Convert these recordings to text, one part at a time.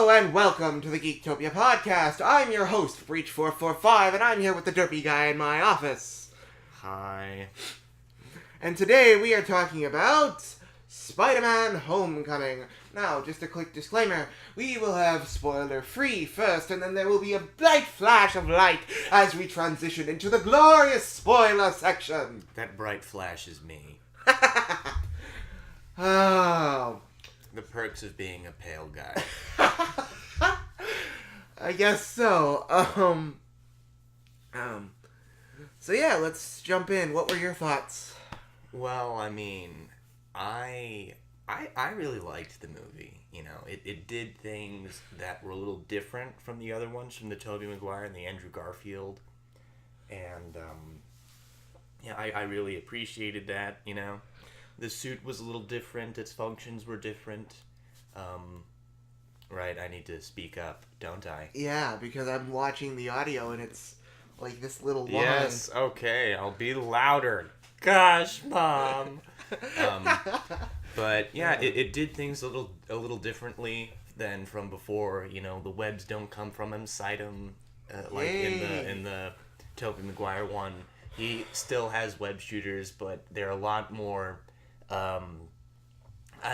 and welcome to the Geektopia podcast. I'm your host, Breach445, and I'm here with the derpy guy in my office. Hi. And today we are talking about Spider-Man Homecoming. Now, just a quick disclaimer, we will have spoiler-free first, and then there will be a bright flash of light as we transition into the glorious spoiler section. That bright flash is me. Oh... The perks of being a pale guy. I guess so. So yeah, let's jump in. What were your thoughts? Well, I mean, I really liked the movie. You know, it did things that were a little different from the other ones, from the Tobey Maguire and the Andrew Garfield. And, yeah, I really appreciated that, you know. The suit was a little different. Its functions were different. Right, I need to speak up, don't I? Yeah, because I'm watching the audio and it's like this little line. Yes, okay, I'll be louder. Gosh, Mom. But yeah, it did things a little differently than from before. You know, the webs don't come from him, sight him, like in the Tobey Maguire one. He still has web shooters, but they're a lot more. I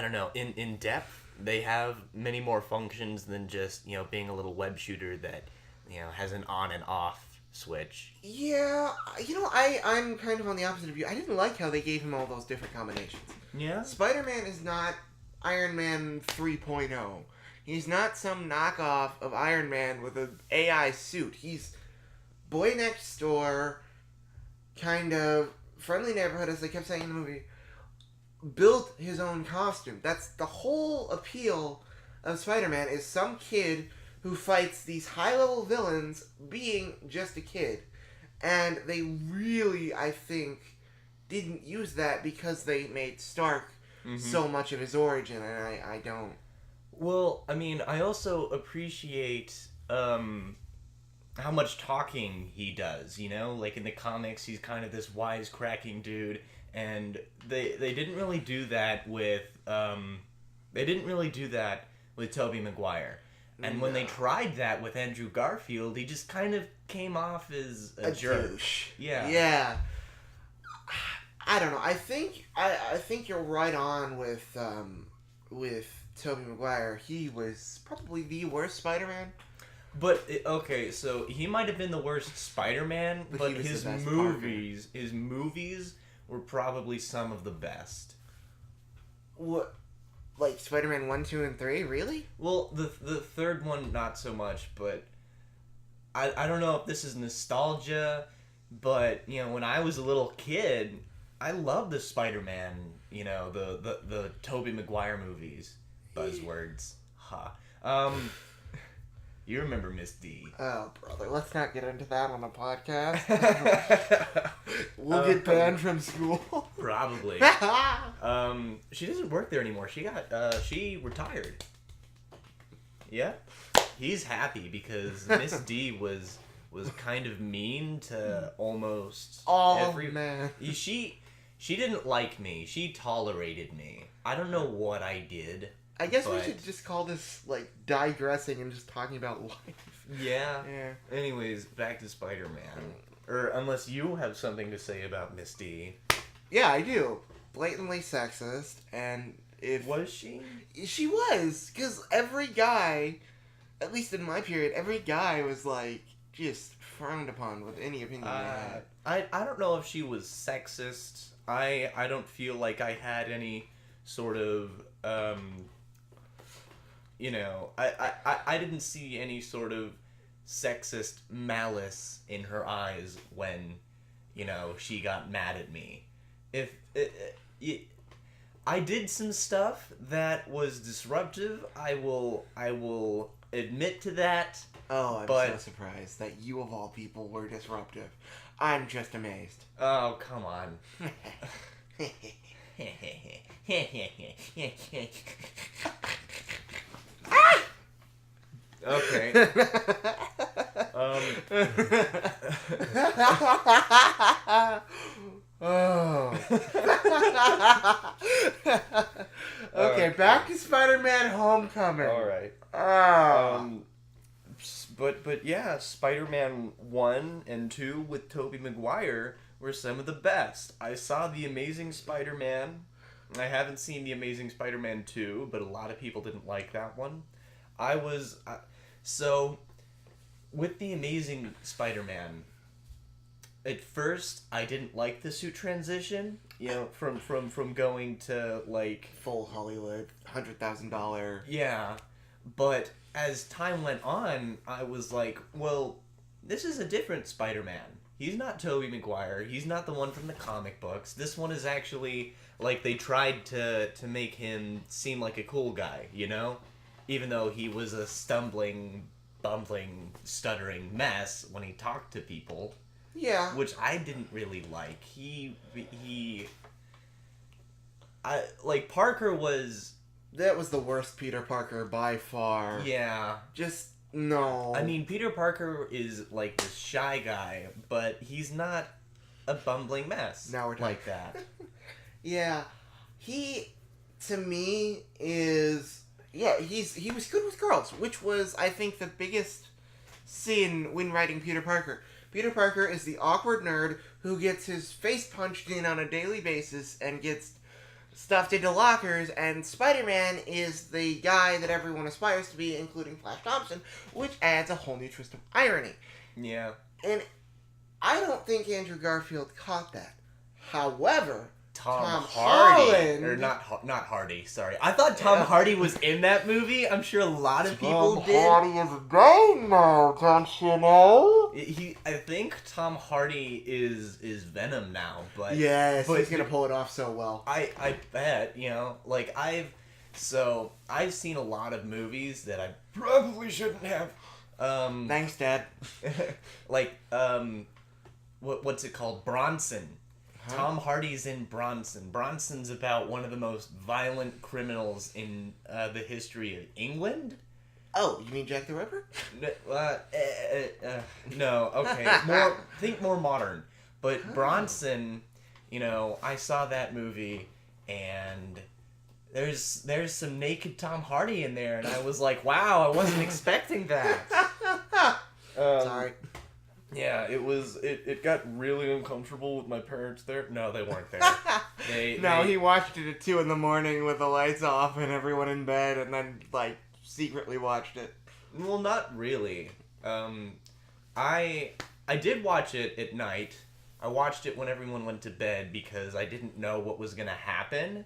don't know, in depth. They have many more functions than just, you know, being a little web shooter that, you know, has an on and off switch. Yeah, you know, I'm kind of on the opposite of you. I didn't like how they gave him all those different combinations. Yeah? Spider-Man is not Iron Man 3.0. He's not some knockoff of Iron Man with an AI suit. He's boy next door, kind of friendly neighborhood, as they kept saying in the movie. Built his own costume. That's the whole appeal of Spider-Man, is some kid who fights these high-level villains being just a kid. And they really, I think, didn't use that because they made Stark so much of his origin, and I don't. Well, I mean, I also appreciate how much talking he does, you know? Like, in the comics, he's kind of this wisecracking dude. And they didn't really do that with Tobey Maguire. And when they tried that with Andrew Garfield, he just kind of came off as a jerk. Douche. Yeah. Yeah. I don't know. I think you're right on with Tobey Maguire. He was probably the worst Spider-Man. But okay, so he might have been the worst Spider-Man, but his movies were probably some of the best. What? Like Spider-Man 1, 2, and 3? Really? Well, the third one, not so much, but I don't know if this is nostalgia, but, you know, when I was a little kid, I loved the Spider-Man, you know, the Tobey Maguire movies. Buzzwords. Ha. You remember Miss D. Oh, brother, let's not get into that on a podcast. We'll get banned from school. Probably. She doesn't work there anymore. She retired. Yeah. He's happy because Miss D was kind of mean to almost every man. She didn't like me. She tolerated me. I don't know what I did. I guess we should just call this, like, digressing and just talking about life. Yeah. Anyways, back to Spider-Man. Or unless you have something to say about Miss D. Yeah, I do. Blatantly sexist, and if... Was she? She was, because every guy, at least in my period, every guy was, like, just frowned upon with any opinion they had. I don't know if she was sexist. I don't feel like I had any sort of... you know, I didn't see any sort of sexist malice in her eyes when, you know, she got mad at me. I did some stuff that was disruptive. I will admit to that. Oh, I'm so surprised that you of all people were disruptive. I'm just amazed. Oh, come on. Okay. Oh. Okay, back to Spider-Man. Spider-Man Homecoming. All right. Ah. But yeah, Spider-Man 1 and 2 with Tobey Maguire were some of the best. I saw The Amazing Spider-Man. I haven't seen The Amazing Spider-Man 2, but a lot of people didn't like that one. So with The Amazing Spider-Man, at first I didn't like the suit transition, from going to like Full Hollywood, $100,000. yeah, but as time went on, I was like, well, this is a different Spider-Man. He's not Tobey Maguire. He's not the one from the comic books. This one is actually, like, they tried to make him seem like a cool guy, Even though he was a stumbling, bumbling, stuttering mess when he talked to people. Yeah. Which I didn't really like. Parker was... That was the worst Peter Parker by far. Yeah. Just, no. I mean, Peter Parker is, like, this shy guy, but he's not a bumbling mess now we're like that. Yeah. He, to me, is... Yeah, he was good with girls, which was, I think, the biggest sin when writing Peter Parker. Peter Parker is the awkward nerd who gets his face punched in on a daily basis and gets stuffed into lockers, and Spider-Man is the guy that everyone aspires to be, including Flash Thompson, which adds a whole new twist of irony. Yeah. And I don't think Andrew Garfield caught that. However, Tom Hardy. Holland, or not Hardy, sorry. I thought Tom Hardy was in that movie. I'm sure a lot of people did. Tom Hardy is gay now, don't you know? I think Tom Hardy is Venom now, but yes, he's gonna pull it off so well. I bet, I've seen a lot of movies that I probably shouldn't have. Thanks, Dad. What's it called? Bronson. Huh? Tom Hardy's in Bronson. Bronson's about one of the most violent criminals in the history of England. Oh, you mean Jack the Ripper? No, okay. Think more modern. But Bronson, I saw that movie, and there's some naked Tom Hardy in there, and I was like, wow, I wasn't expecting that. Sorry. Yeah, it got really uncomfortable with my parents there. No, they weren't there. He watched it at 2 a.m. with the lights off and everyone in bed, and then, secretly watched it. Well, not really. I did watch it at night. I watched it when everyone went to bed because I didn't know what was going to happen.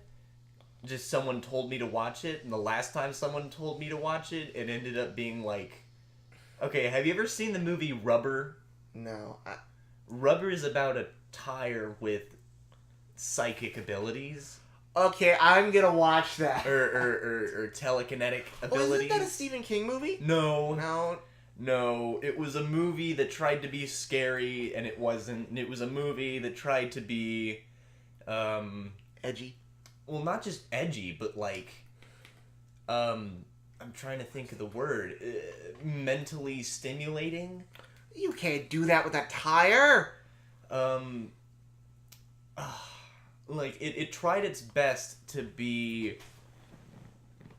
Just someone told me to watch it, and the last time someone told me to watch it, it ended up being okay, have you ever seen the movie Rubber? No. Rubber is about a tire with psychic abilities. Okay, I'm gonna watch that. Or telekinetic abilities. Oh, isn't that a Stephen King movie? No, it was a movie that tried to be scary, and it wasn't. It was a movie that tried to be... edgy? Well, not just edgy, but I'm trying to think of the word. Mentally stimulating? You can't do that with a tire! It tried its best to be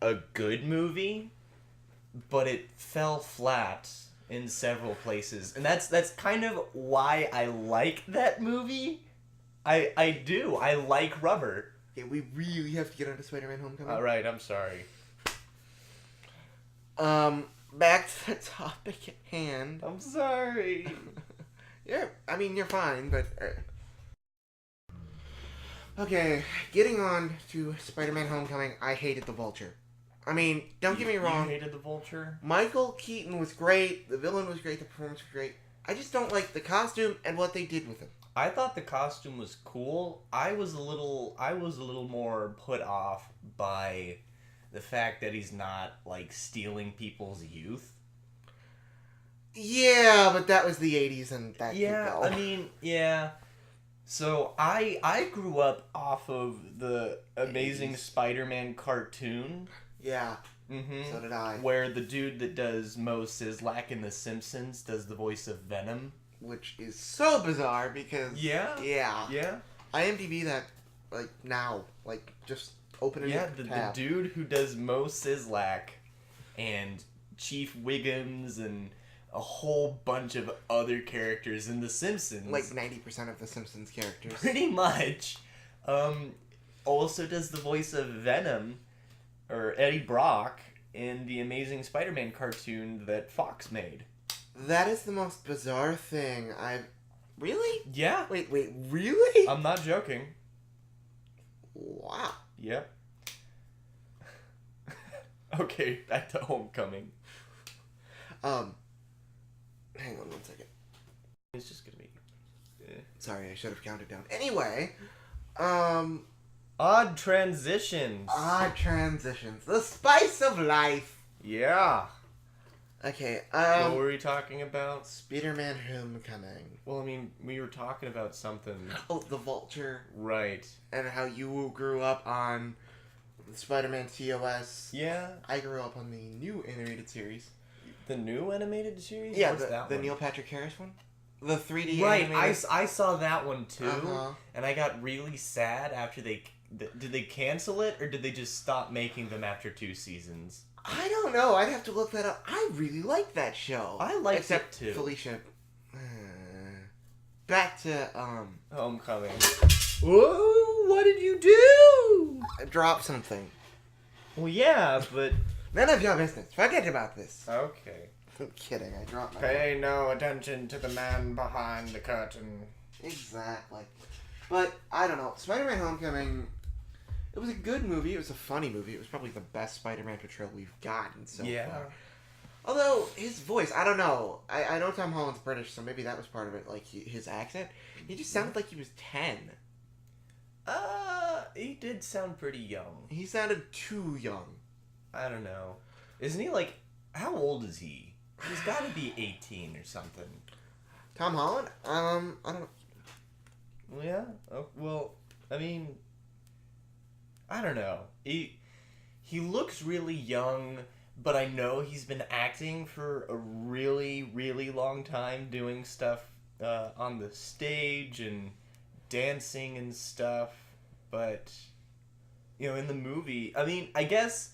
a good movie, but it fell flat in several places. And that's kind of why I like that movie. I do. I like Rubber. Okay, we really have to get on to Spider-Man Homecoming. Alright, I'm sorry. Back to the topic at hand. I'm sorry. You're fine, but... Okay, getting on to Spider-Man Homecoming, I hated the Vulture. Don't get me wrong. You hated the Vulture? Michael Keaton was great, the villain was great, the performance was great. I just don't like the costume and what they did with him. I thought the costume was cool. I was a little more put off by the fact that he's not, stealing people's youth. Yeah, but that was the 80s and that could go. Yeah. So, I grew up off of the Amazing 80s. Spider-Man cartoon. Yeah. Mm-hmm. So did I. Where the dude that does Moe Szyslak in The Simpsons does the voice of Venom. Which is so bizarre because... Yeah? Yeah. Yeah? IMDb that, now. Just open a Yeah, new the tab. dude who does Mo Sizlak and Chief Wiggums and a whole bunch of other characters in The Simpsons. Like 90% of the Simpsons characters. Pretty much. Also does the voice of Venom, or Eddie Brock, in the Amazing Spider-Man cartoon that Fox made. That is the most bizarre thing I've... Really? Yeah. Wait, really? I'm not joking. Wow. Yep. Okay, back to Homecoming. Hang on 1 second. It's just gonna be... Sorry, I should have counted down. Anyway, Odd transitions. Odd transitions. The spice of life. Yeah. Okay, What were we talking about? Spider-Man Homecoming. Well, I mean, we were talking about something. Oh, the Vulture. Right. And how you grew up on Spider-Man TOS. Yeah. I grew up on the new animated series. The new animated series? Yeah, What's that the one? Neil Patrick Harris one. The 3D Right, animated. I saw that one too, Uh-huh. and I got really sad after they... Did they cancel it, or did they just stop making them after 2 seasons? I don't know. I'd have to look that up. I really liked that show. I liked Except it too. Felicia. Back to Homecoming. Whoa! What did you do? drop something. Well, yeah, but None of your business. Forget about this. okay. I'm kidding. I dropped my. Pay no attention to the man behind the curtain. Exactly. But I don't know. Spider-Man: Homecoming. It was a good movie. It was a funny movie. It was probably the best Spider-Man portrayal we've gotten so far. Although his voice, I don't know. I know Tom Holland's British, so maybe that was part of it. Like his accent, he just sounded like he was 10. He did sound pretty young. He sounded too young. I don't know. Isn't he like... How old is he? He's got to be 18 or something. Tom Holland? I don't know. Well, yeah. Oh, well, I mean... I don't know. He looks really young, but I know he's been acting for a really, really long time, doing stuff on the stage and dancing and stuff. But, in the movie... I mean, I guess...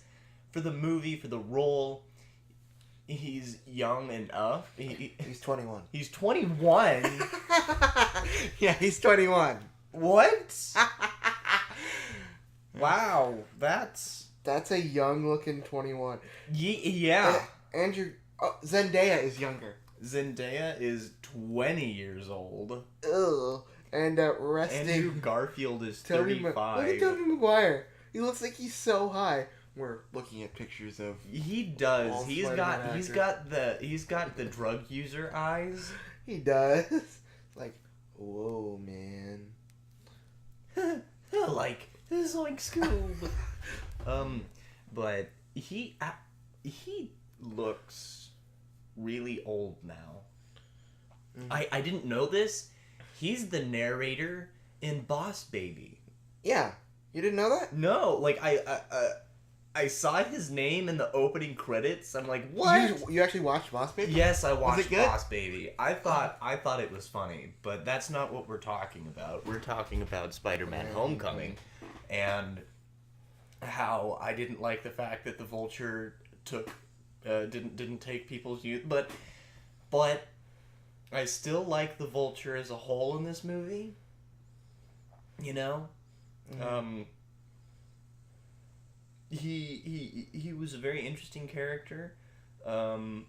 For the movie, for the role, he's young enough. He's 21. He's 21? Yeah, he's 21. What? Wow, that's a young-looking 21. Yeah. Zendaya is younger. Zendaya is 20 years old. Ugh. And resting... Andrew Garfield is Look 35. at Tobey Maguire. He looks like he's so high. We're looking at pictures of. He does. all He's Spider-Man got the drug user eyes. He does. Like, whoa, man. Like this is like school. But he looks really old now. Mm. I didn't know this. He's the narrator in Boss Baby. Yeah, you didn't know that? No, like I saw his name in the opening credits. I'm like, what? You actually watched Boss Baby? Yes, I watched it good? Boss Baby. I thought it was funny, but that's not what we're talking about. We're talking about Spider-Man: Homecoming, and how I didn't like the fact that the Vulture didn't take people's youth, but I still like the Vulture as a whole in this movie. Mm-hmm. He was a very interesting character, and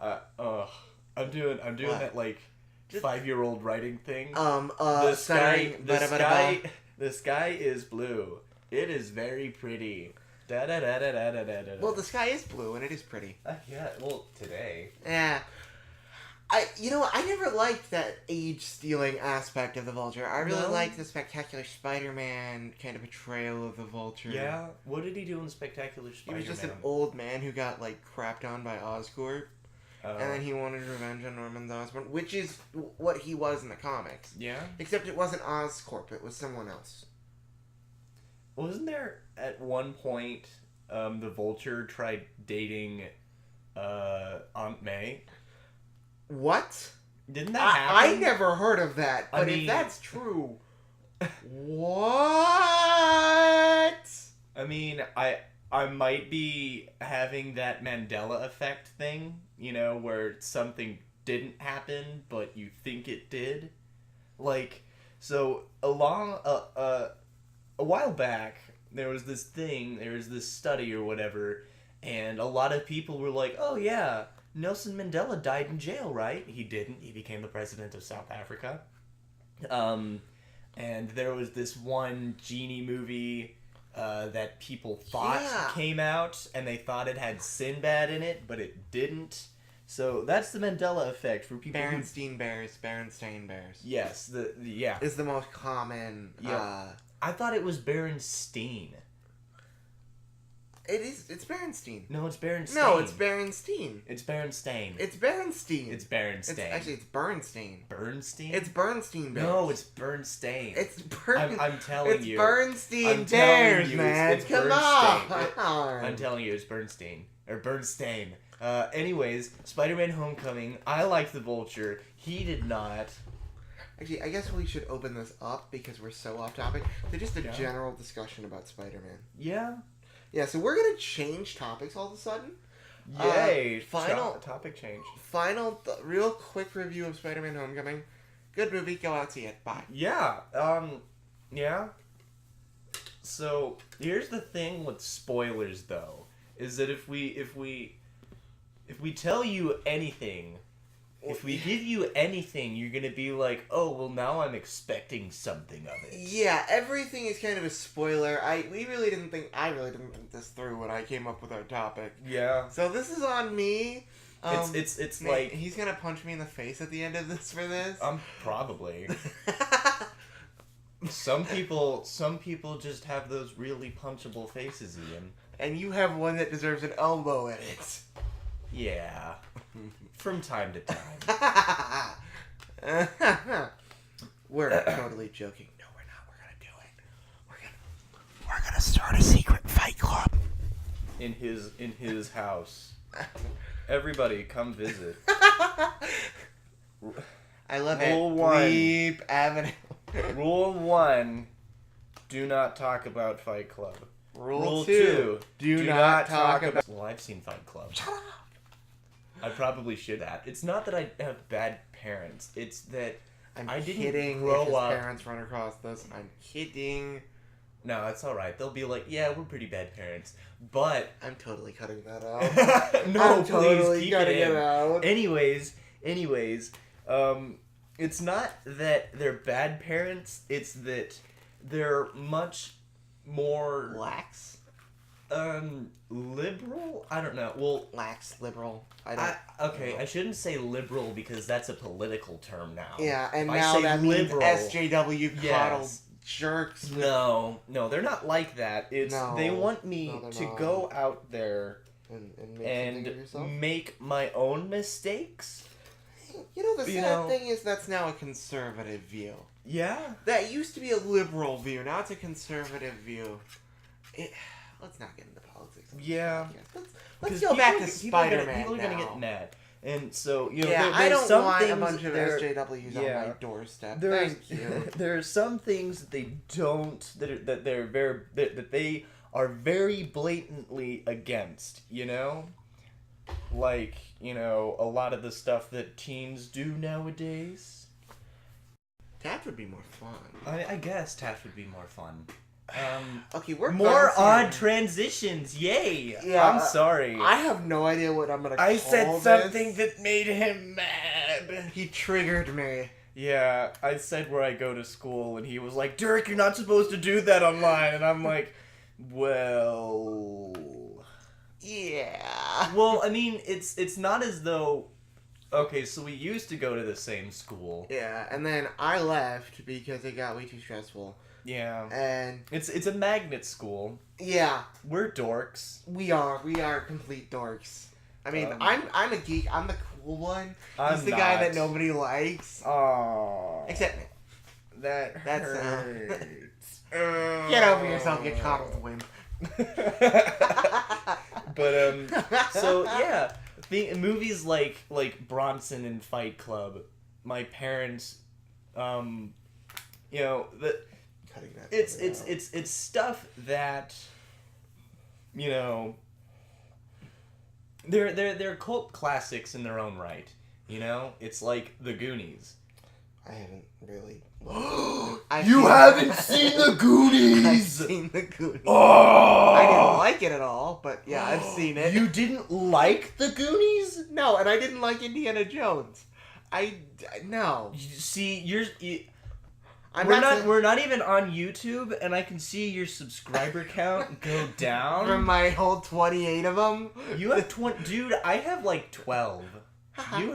I'm doing What? that like 5-year-old writing thing. The sky is blue. It is very pretty. Da da da da da da da da. Well, the sky is blue and it is pretty. Yeah. Well, today. Yeah. I never liked that age-stealing aspect of the Vulture. I really liked the Spectacular Spider-Man kind of portrayal of the Vulture. Yeah. What did he do in Spectacular He Spider-Man? was just an old man who got, crapped on by Oscorp. And then he wanted revenge on Norman Osborn, which is what he was in the comics. Yeah? Except it wasn't Oscorp, it was someone else. Wasn't there, at one point, the Vulture tried dating Aunt May? What? Didn't that happen? I never heard of that, but I mean, if that's true... What? I mean, I might be having that Mandela effect thing, you know, where something didn't happen but you think it did. Like, so a while back there was this study or whatever, and a lot of people were like, "Oh yeah, Nelson Mandela died in jail, right?" He didn't. He became the president of South Africa. And there was this one genie movie that people thought came out, and they thought it had Sinbad in it, but it didn't. So that's the Mandela effect for people. Berenstain Bears. Yes, yeah. Is the most common. Yeah. I thought it was Berenstein. It's Berenstain. No, it's Berenstein. No, it's Berenstein. It's Berenstain. It's Berenstein. It's Berenstain. Actually, it's Bernstein. Bernstein? It's Bernstein Bears. No, it's Bernstein. It's I'm telling you. It's Bernstein I'm Bears, telling you, man. it's Come Bernstein. on. I'm telling you, it's Bernstein. Or Bernstein. Anyways, Spider-Man Homecoming. I liked the Vulture. He did not. Actually, I guess we should open this up because we're so off topic. They're just a general discussion about Spider-Man. Yeah. Yeah, so we're going to change topics all of a sudden. Yay! Final topic change. Real quick review of Spider-Man Homecoming. Good movie. Go out, see it. Bye. Yeah. Yeah. So here's the thing with spoilers, though, is that if we tell you anything, if we give you anything, you're gonna be like, oh, well, now I'm expecting something of it. Yeah, everything is kind of a spoiler. I really didn't think this through when I came up with our topic. Yeah. So this is on me. It's Nate, like he's gonna punch me in the face at the end of this for this. Probably. Some people just have those really punchable faces, Ian. And you have one that deserves an elbow in it. Yeah. From time to time. We're totally joking. No, we're not. We're gonna do it. We're gonna start a secret fight club. In his house. Everybody, come visit. I love Rule it. one. Bleep Avenue. Rule 1, do not talk about Fight Club. Rule 2, do not talk about... Well, I've seen Fight Club. Shut up! I probably should have. It's not that I have bad parents. It's that I didn't kidding grow if his up... parents run across this. I'm kidding. No, it's alright. They'll be like, yeah, we're pretty bad parents. But... I'm totally cutting that out. No, I'm please totally keep cutting it in. it out. Anyways, it's not that they're bad parents, it's that they're much more... Lax? Liberal? I don't know. Well... Lax, liberal. I shouldn't say liberal because that's a political term now. Yeah, and If now that liberal, means SJW coddle yes. jerks. No, they're not like that. It's they want me to not. go out there And make something of yourself? make my own mistakes. You know, the sad thing is that's now a conservative view. Yeah? That used to be a liberal view. Now it's a conservative view. Let's not get into politics. Yeah. Let's go back to Spider-Man. People are going to get mad. And so, you know, I don't some want a things bunch of that SJWs on my doorstep. There's, Thank you. there are some things that they don't, that they are very blatantly against, you know? Like, you know, a lot of the stuff that teens do nowadays. That would be more fun. I guess TAF would be more fun. Okay, we're more odd here. transitions, yay! Yeah, I'm sorry. I have no idea what I'm gonna call this. I said something that made him mad. He triggered me. Yeah, I said where I go to school, and he was like, Dirk, you're not supposed to do that online. And I'm like, well... Yeah. Well, I mean, it's not as though... Okay, so we used to go to the same school. Yeah, and then I left because it got way too stressful. Yeah. And... It's a magnet school. Yeah. We're dorks. We are complete dorks. I mean, I'm a geek. I'm the cool one. He's the guy that nobody likes. Oh. Except me. That's hurts. Get over yourself, you coddled wimp. But so yeah, movies like Bronson and Fight Club, my parents, you know, cutting that. It's stuff that, you know, they're cult classics in their own right. You know, it's like The Goonies. I haven't really. You haven't seen The Goonies. I've seen The Goonies. Oh, I didn't like it at all, but yeah, I've seen it. You didn't like The Goonies? No, and I didn't like Indiana Jones. No. See, I'm we're not even on YouTube, and I can see your subscriber count go down. from my whole 28 of them. You have 20, dude. I have like 12. You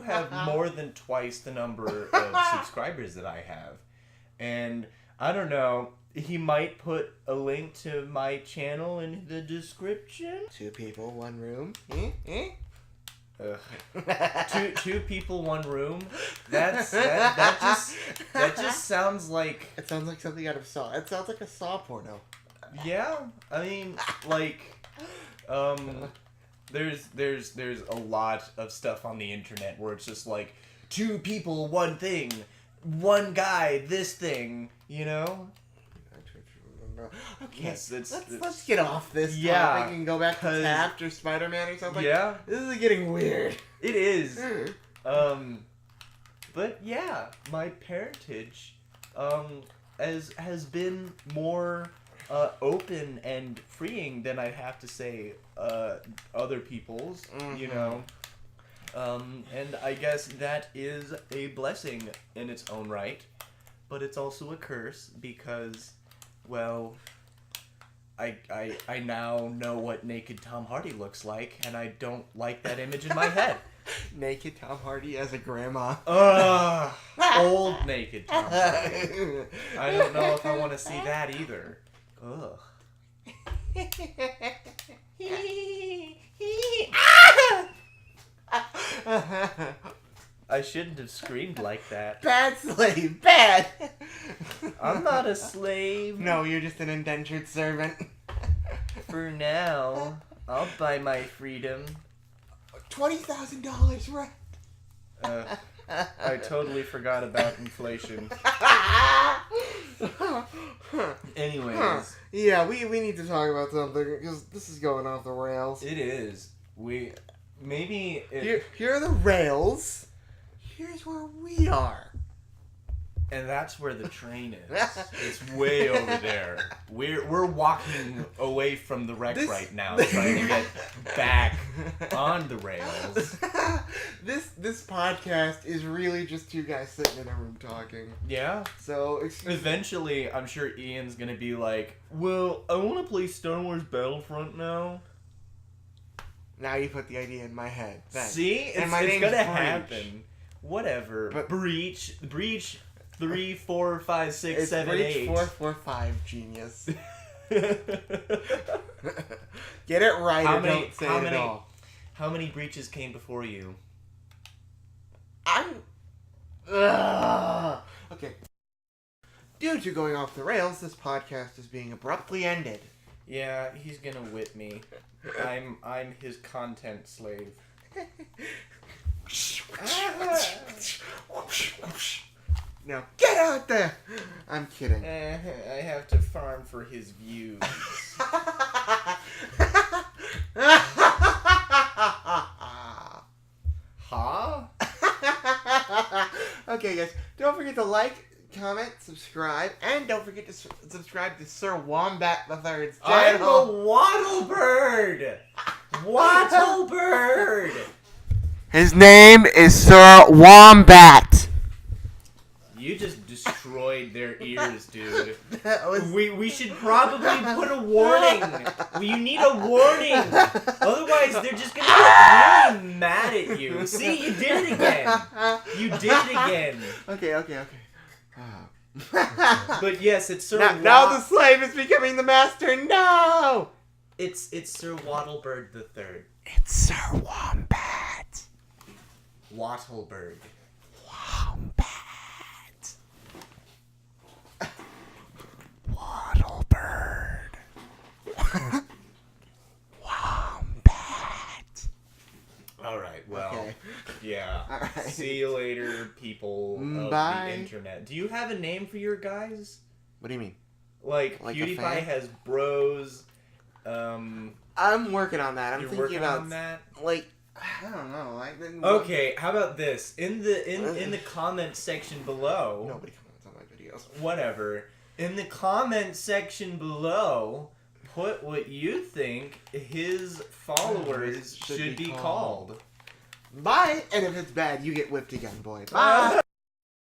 have more than twice the number of subscribers that I have, and I don't know. He might put a link to my channel in the description. 2 people, 1 room. Two people, 1 room. That just sounds like. It sounds like something out of Saw. It sounds like a Saw porno. Yeah, I mean, like, there's a lot of stuff on the internet where it's just like 2 people, 1 thing, 1 guy, this thing, you know. Okay, Yes, let's get off this topic and go back to Taft or Spider-Man or something. Yeah, This is getting weird. it is. But yeah, my parentage, has been more open and freeing than I'd have to say other people's. Mm-hmm. You know. And I guess that is a blessing in its own right, but it's also a curse because, well, I now know what naked Tom Hardy looks like, and I don't like that image in my head. Naked Tom Hardy as a grandma. Old naked Tom Hardy. I don't know if I want to see that either. Ugh. I shouldn't have screamed like that. Bad slave, bad. I'm not a slave. No, you're just an indentured servant. For now, I'll buy my freedom. $20,000 rent. I totally forgot about inflation. Anyways. Yeah, we need to talk about something because this is going off the rails. It is. Here are the rails. Here's where we are. And that's where the train is. It's way over there. We're walking away from the wreck right now, trying to get back on the rails. This podcast is really just 2 guys sitting in a room talking. Yeah. So eventually, I'm sure Ian's gonna be like, "Well, I want to play Star Wars Battlefront now." Now you put the idea in my head. Thanks. See, it's gonna happen. Whatever. But Breach 3, 4, 5, 6, it's 7, Breach 8. 4, 4, 5, genius. Get it right or don't say it at all. How many breaches came before you? Okay. Due to going off the rails, this podcast is being abruptly ended. Yeah, he's gonna whip me. I'm his content slave. Now get out there! I'm kidding. I have to farm for his views. Huh? Okay, guys, don't forget to like, comment, subscribe, and don't forget to subscribe to Sir Wombat III's channel. I'm a Wattlebird! Wattlebird! His name is Sir Wombat. You just destroyed their ears, dude. That was... We should probably put a warning. You need a warning. Otherwise, they're just going to get really mad at you. See, you did it again. You did it again. Okay. But yes, it's Sir now the slave is becoming the master. No! It's Sir Wattlebird III. It's Sir Wombat. Wattlebird. Wombat. Wattlebird. Wombat. Alright, well, Okay. yeah. All right. See you later, people of Bye. the internet. Do you have a name for your guys? What do you mean? Like Like a PewDiePie fan? has bros. I'm working on that. I'm You're thinking working about on that. like I don't know. Like Okay, how about this? In the comment section below. Nobody comments on my videos. Whatever. In the comment section below, put what you think his followers should be called. Bye. And if it's bad, you get whipped again, boy. Bye.